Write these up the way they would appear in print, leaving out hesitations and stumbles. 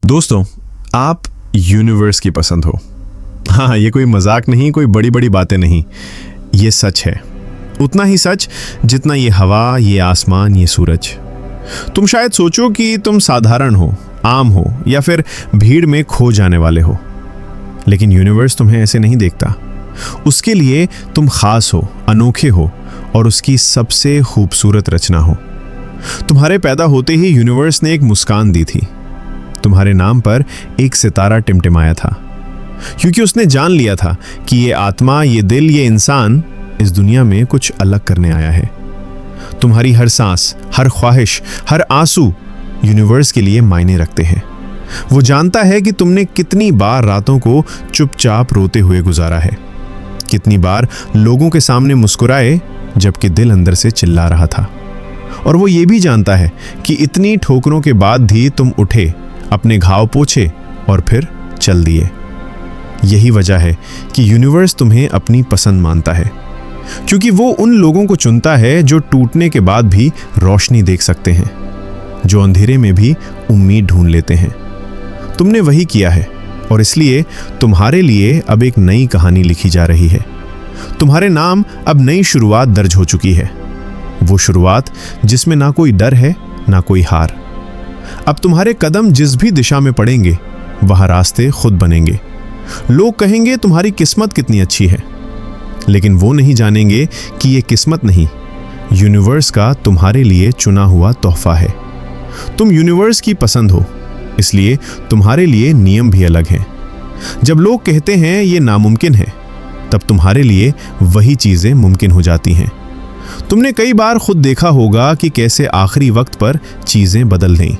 दोस्तों, आप यूनिवर्स की पसंद हो। हाँ, ये कोई मजाक नहीं, कोई बड़ी बड़ी बातें नहीं, ये सच है। उतना ही सच जितना ये हवा, ये आसमान, ये सूरज। तुम शायद सोचो कि तुम साधारण हो, आम हो, या फिर भीड़ में खो जाने वाले हो, लेकिन यूनिवर्स तुम्हें ऐसे नहीं देखता। उसके लिए तुम खास हो, अनोखे हो और उसकी सबसे खूबसूरत रचना हो। तुम्हारे पैदा होते ही यूनिवर्स ने एक मुस्कान दी थी। तुम्हारे नाम पर एक सितारा टिमटिमाया था, क्योंकि उसने जान लिया था कि ये आत्मा, ये दिल, ये इंसान इस दुनिया में कुछ अलग करने आया है। तुम्हारी हर सांस, हर ख्वाहिश, हर आंसू यूनिवर्स के लिए मायने रखते हैं। वो जानता है कि तुमने कितनी बार रातों को चुपचाप रोते हुए गुजारा है, कितनी बार लोगों के सामने मुस्कुराए जबकि दिल अंदर से चिल्ला रहा था। और वो ये भी जानता है कि इतनी ठोकरों के बाद भी तुम उठे, अपने घाव पोंछे और फिर चल दिए। यही वजह है कि यूनिवर्स तुम्हें अपनी पसंद मानता है, क्योंकि वो उन लोगों को चुनता है जो टूटने के बाद भी रोशनी देख सकते हैं, जो अंधेरे में भी उम्मीद ढूंढ लेते हैं। तुमने वही किया है और इसलिए तुम्हारे लिए अब एक नई कहानी लिखी जा रही है। तुम्हारे नाम अब नई शुरुआत दर्ज हो चुकी है, वो शुरुआत जिसमें ना कोई डर है, ना कोई हार। अब तुम्हारे कदम जिस भी दिशा में पड़ेंगे, वहां रास्ते खुद बनेंगे। लोग कहेंगे तुम्हारी किस्मत कितनी अच्छी है, लेकिन वो नहीं जानेंगे कि ये किस्मत नहीं, यूनिवर्स का तुम्हारे लिए चुना हुआ तोहफा है। तुम यूनिवर्स की पसंद हो, इसलिए तुम्हारे लिए नियम भी अलग हैं। जब लोग कहते हैं ये नामुमकिन है, तब तुम्हारे लिए वही चीजें मुमकिन हो जाती हैं। तुमने कई बार खुद देखा होगा कि कैसे आखिरी वक्त पर चीजें बदल गईं,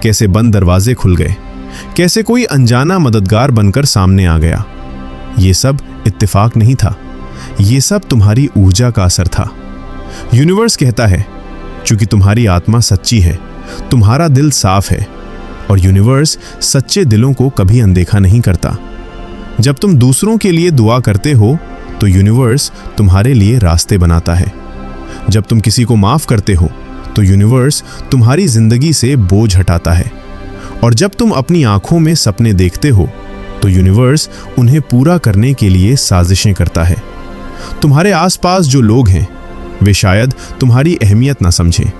कैसे बंद दरवाजे खुल गए, कैसे कोई अनजाना मददगार बनकर सामने आ गया। ये सब इत्तेफाक नहीं था, ये सब तुम्हारी ऊर्जा का असर था। यूनिवर्स कहता है, क्योंकि तुम्हारी आत्मा सच्ची है, तुम्हारा दिल साफ है, और यूनिवर्स सच्चे दिलों को कभी अनदेखा नहीं करता। जब तुम दूसरों के लिए दुआ करते हो, तो यूनिवर्स तुम्हारे लिए रास्ते बनाता है। जब तुम किसी को माफ करते हो, तो यूनिवर्स तुम्हारी जिंदगी से बोझ हटाता है। और जब तुम अपनी आंखों में सपने देखते हो, तो यूनिवर्स उन्हें पूरा करने के लिए साजिशें करता है। तुम्हारे आसपास जो लोग हैं, वे शायद तुम्हारी अहमियत ना समझें।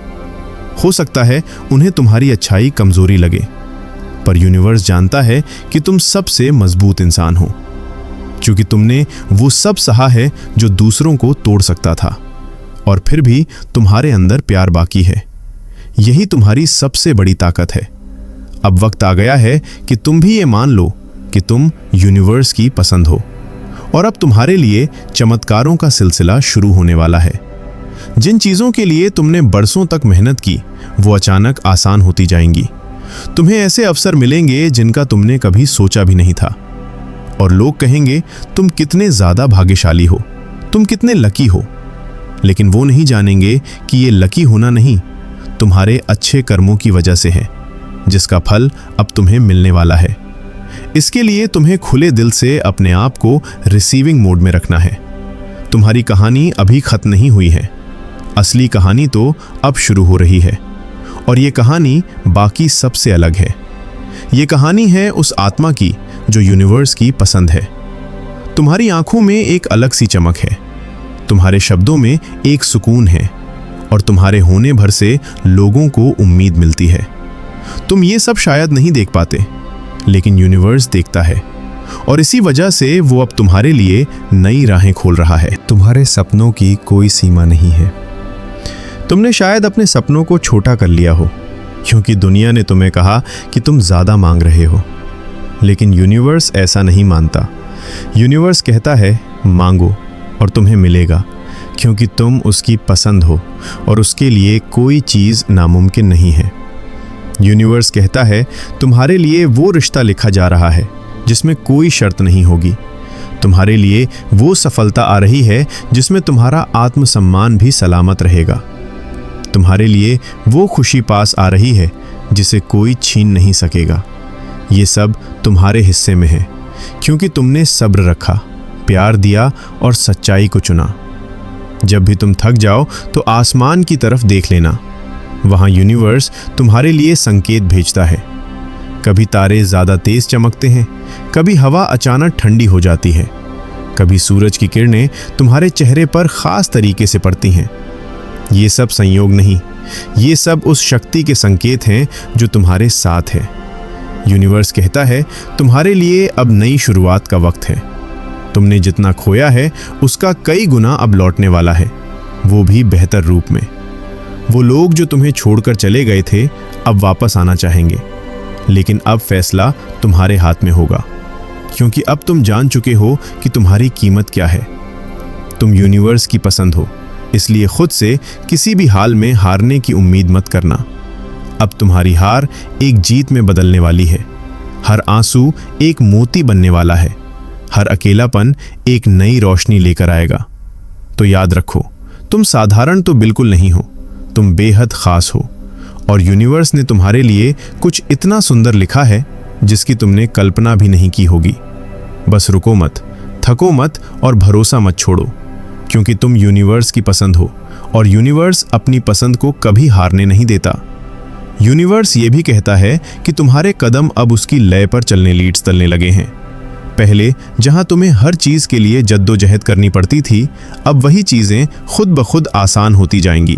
हो सकता है उन्हें तुम्हारी अच्छाई कमजोरी लगे, पर यूनिवर्स जानता है कि तुम सबसे मजबूत इंसान हो, क्योंकि तुमने वो सब सहा है जो दूसरों को तोड़ सकता था, और फिर भी तुम्हारे अंदर प्यार बाकी है। यही तुम्हारी सबसे बड़ी ताकत है। अब वक्त आ गया है कि तुम भी ये मान लो कि तुम यूनिवर्स की पसंद हो, और अब तुम्हारे लिए चमत्कारों का सिलसिला शुरू होने वाला है। जिन चीजों के लिए तुमने बरसों तक मेहनत की, वो अचानक आसान होती जाएंगी। तुम्हें ऐसे अवसर मिलेंगे जिनका तुमने कभी सोचा भी नहीं था, और लोग कहेंगे तुम कितने ज्यादा भाग्यशाली हो, तुम कितने लकी हो। लेकिन वो नहीं जानेंगे कि ये लकी होना नहीं, तुम्हारे अच्छे कर्मों की वजह से है, जिसका फल अब तुम्हें मिलने वाला है। इसके लिए तुम्हें खुले दिल से अपने आप को रिसीविंग मोड में रखना है। तुम्हारी कहानी अभी खत्म नहीं हुई है, असली कहानी तो अब शुरू हो रही है, और ये कहानी बाकी सबसे अलग है। ये कहानी है उस आत्मा की जो यूनिवर्स की पसंद है। तुम्हारी आंखों में एक अलग सी चमक है, तुम्हारे शब्दों में एक सुकून है, और तुम्हारे होने भर से लोगों को उम्मीद मिलती है। तुम ये सब शायद नहीं देख पाते, लेकिन यूनिवर्स देखता है, और इसी वजह से वो अब तुम्हारे लिए नई राहें खोल रहा है। तुम्हारे सपनों की कोई सीमा नहीं है। तुमने शायद अपने सपनों को छोटा कर लिया हो, क्योंकि दुनिया ने तुम्हें कहा कि तुम ज्यादा मांग रहे हो, लेकिन यूनिवर्स ऐसा नहीं मानता। यूनिवर्स कहता है, मांगो और तुम्हें मिलेगा, क्योंकि तुम उसकी पसंद हो, और उसके लिए कोई चीज़ नामुमकिन नहीं है। यूनिवर्स कहता है, तुम्हारे लिए वो रिश्ता लिखा जा रहा है जिसमें कोई शर्त नहीं होगी। तुम्हारे लिए वो सफलता आ रही है जिसमें तुम्हारा आत्मसम्मान भी सलामत रहेगा। तुम्हारे लिए वो खुशी पास आ रही है जिसे कोई छीन नहीं सकेगा। ये सब तुम्हारे हिस्से में है, क्योंकि तुमने सब्र रखा, प्यार दिया और सच्चाई को चुना। जब भी तुम थक जाओ तो आसमान की तरफ देख लेना, वहाँ यूनिवर्स तुम्हारे लिए संकेत भेजता है। कभी तारे ज़्यादा तेज चमकते हैं, कभी हवा अचानक ठंडी हो जाती है, कभी सूरज की किरणें तुम्हारे चेहरे पर खास तरीके से पड़ती हैं। ये सब संयोग नहीं, ये सब उस शक्ति के संकेत हैं जो तुम्हारे साथ है। यूनिवर्स कहता है तुम्हारे लिए अब नई शुरुआत का वक्त है। तुमने जितना खोया है उसका कई गुना अब लौटने वाला है, वो भी बेहतर रूप में। वो लोग जो तुम्हें छोड़कर चले गए थे अब वापस आना चाहेंगे, लेकिन अब फैसला तुम्हारे हाथ में होगा, क्योंकि अब तुम जान चुके हो कि तुम्हारी कीमत क्या है। तुम यूनिवर्स की पसंद हो, इसलिए खुद से किसी भी हाल में हारने की उम्मीद मत करना। अब तुम्हारी हार एक जीत में बदलने वाली है। हर आंसू एक मोती बनने वाला है। हर अकेलापन एक नई रोशनी लेकर आएगा। तो याद रखो, तुम साधारण तो बिल्कुल नहीं हो, तुम बेहद खास हो, और यूनिवर्स ने तुम्हारे लिए कुछ इतना सुंदर लिखा है जिसकी तुमने कल्पना भी नहीं की होगी। बस रुको मत, थको मत और भरोसा मत छोड़ो, क्योंकि तुम यूनिवर्स की पसंद हो और यूनिवर्स अपनी पसंद को कभी हारने नहीं देता। यूनिवर्स ये भी कहता है कि तुम्हारे कदम अब उसकी लय पर चलने लीड्स तलने लगे हैं। पहले जहां तुम्हें हर चीज के लिए जद्दोजहद करनी पड़ती थी, अब वही चीजें खुद ब खुद आसान होती जाएंगी।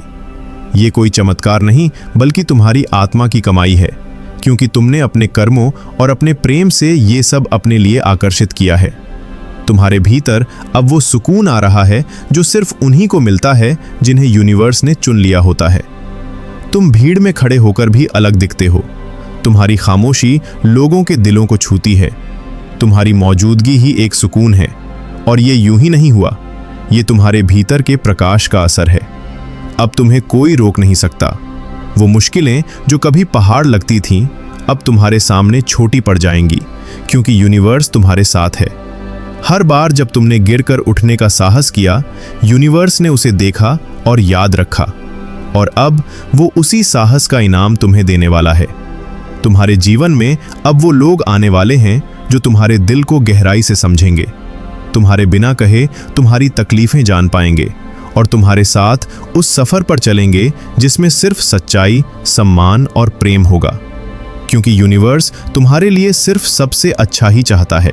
ये कोई चमत्कार नहीं, बल्कि तुम्हारी आत्मा की कमाई है, क्योंकि तुमने अपने कर्मों और अपने प्रेम से ये सब अपने लिए आकर्षित किया है। तुम्हारे भीतर अब वो सुकून आ रहा है जो सिर्फ उन्हीं को मिलता है जिन्हें यूनिवर्स ने चुन लिया होता है। तुम भीड़ में खड़े होकर भी अलग दिखते हो। तुम्हारी खामोशी लोगों के दिलों को छूती है। तुम्हारी मौजूदगी ही एक सुकून है, और ये यूं ही नहीं हुआ, ये तुम्हारे भीतर के प्रकाश का असर है। अब तुम्हें कोई रोक नहीं सकता। वो मुश्किलें जो कभी पहाड़ लगती थीं, अब तुम्हारे सामने छोटी पड़ जाएंगी, क्योंकि यूनिवर्स तुम्हारे साथ है। हर बार जब तुमने गिरकर उठने का साहस किया, यूनिवर्स ने उसे देखा और याद रखा, और अब वो उसी साहस का इनाम तुम्हें देने वाला है। तुम्हारे जीवन में अब वो लोग आने वाले हैं जो तुम्हारे दिल को गहराई से समझेंगे, तुम्हारे बिना कहे तुम्हारी तकलीफें जान पाएंगे, और तुम्हारे साथ उस सफर पर चलेंगे जिसमें सिर्फ सच्चाई, सम्मान और प्रेम होगा, क्योंकि यूनिवर्स तुम्हारे लिए सिर्फ सबसे अच्छा ही चाहता है।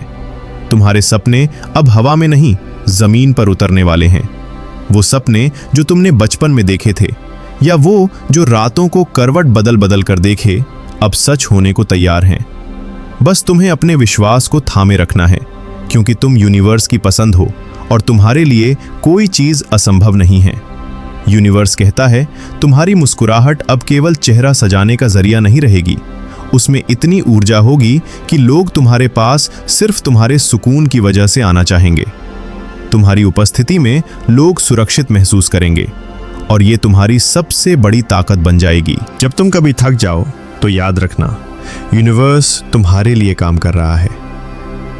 तुम्हारे सपने अब हवा में नहीं, जमीन पर उतरने वाले हैं। वो सपने जो तुमने बचपन में देखे थे, या वो जो रातों को करवट बदल बदल कर देखे, अब सच होने को तैयार हैं। बस तुम्हें अपने विश्वास को थामे रखना है, क्योंकि तुम यूनिवर्स की पसंद हो और तुम्हारे लिए कोई चीज असंभव नहीं है। यूनिवर्स कहता है तुम्हारी मुस्कुराहट अब केवल चेहरा सजाने का जरिया नहीं रहेगी, उसमें इतनी ऊर्जा होगी कि लोग तुम्हारे पास सिर्फ तुम्हारे सुकून की वजह से आना चाहेंगे। तुम्हारी उपस्थिति में लोग सुरक्षित महसूस करेंगे, और ये तुम्हारी सबसे बड़ी ताकत बन जाएगी। जब तुम कभी थक जाओ तो याद रखना, यूनिवर्स तुम्हारे लिए काम कर रहा है।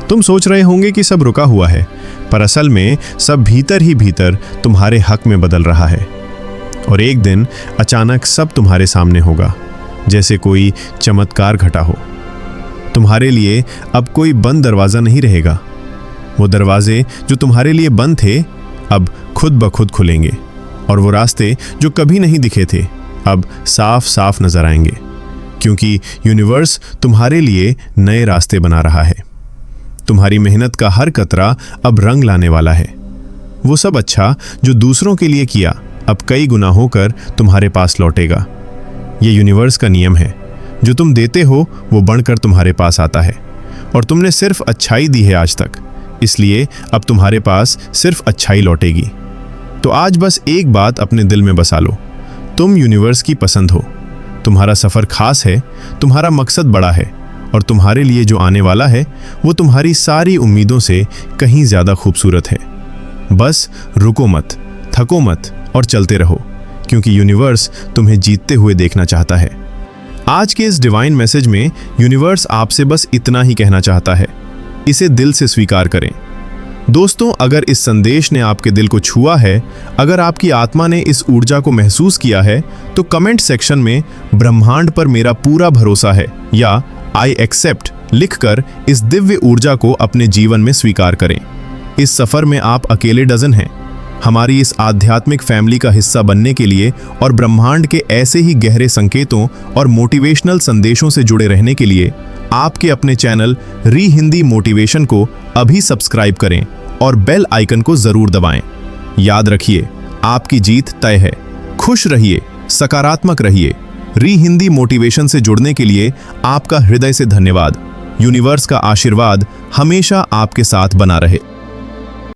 तुम सोच रहे होंगे कि सब रुका हुआ है, पर असल में सब भीतर ही भीतर तुम्हारे हक में बदल रहा है। और एक दिन अचानक सब तुम्हारे सामने होगा, जैसे कोई चमत्कार घटा हो। तुम्हारे लिए अब कोई बंद दरवाज़ा नहीं रहेगा। वो दरवाजे जो तुम्हारे लिए बंद थे, अब खुद ब खुद खुलेंगे, और वो रास्ते जो कभी नहीं दिखे थे, अब साफ साफ नजर आएंगे, क्योंकि यूनिवर्स तुम्हारे लिए नए रास्ते बना रहा है। तुम्हारी मेहनत का हर कतरा अब रंग लाने वाला है। वो सब अच्छा जो दूसरों के लिए किया, अब कई गुना होकर तुम्हारे पास लौटेगा। ये यूनिवर्स का नियम है, जो तुम देते हो वो बढ़कर तुम्हारे पास आता है, और तुमने सिर्फ अच्छाई दी है आज तक, इसलिए अब तुम्हारे पास सिर्फ अच्छाई लौटेगी। तो आज बस एक बात अपने दिल में बसा लो, तुम यूनिवर्स की पसंद हो। तुम्हारा सफ़र खास है, तुम्हारा मकसद बड़ा है, और तुम्हारे लिए जो आने वाला है वो तुम्हारी सारी उम्मीदों से कहीं ज़्यादा खूबसूरत है। बस रुको मत, थको मत और चलते रहो, क्योंकि यूनिवर्स तुम्हें जीतते हुए देखना चाहता है। आज के इस डिवाइन मैसेज में यूनिवर्स आपसे बस इतना ही कहना चाहता है, इसे दिल से स्वीकार करें। दोस्तों, अगर इस संदेश ने आपके दिल को छुआ है, अगर आपकी आत्मा ने इस ऊर्जा को महसूस किया है, तो कमेंट सेक्शन में ब्रह्मांड पर मेरा पूरा भरोसा है या आई एक्सेप्ट लिखकर इस दिव्य ऊर्जा को अपने जीवन में स्वीकार करें। इस सफर में आप अकेले डजन हैं। हमारी इस आध्यात्मिक फैमिली का हिस्सा बनने के लिए और ब्रह्मांड के ऐसे ही गहरे संकेतों और मोटिवेशनल संदेशों से जुड़े रहने के लिए आपके अपने चैनल री हिंदी मोटिवेशन को अभी सब्सक्राइब करें और बेल आइकन को जरूर दबाएं। याद रखिए, आपकी जीत तय है। खुश रहिए, सकारात्मक रहिए। री हिंदी मोटिवेशन से जुड़ने के लिए आपका हृदय से धन्यवाद। यूनिवर्स का आशीर्वाद हमेशा आपके साथ बना रहे।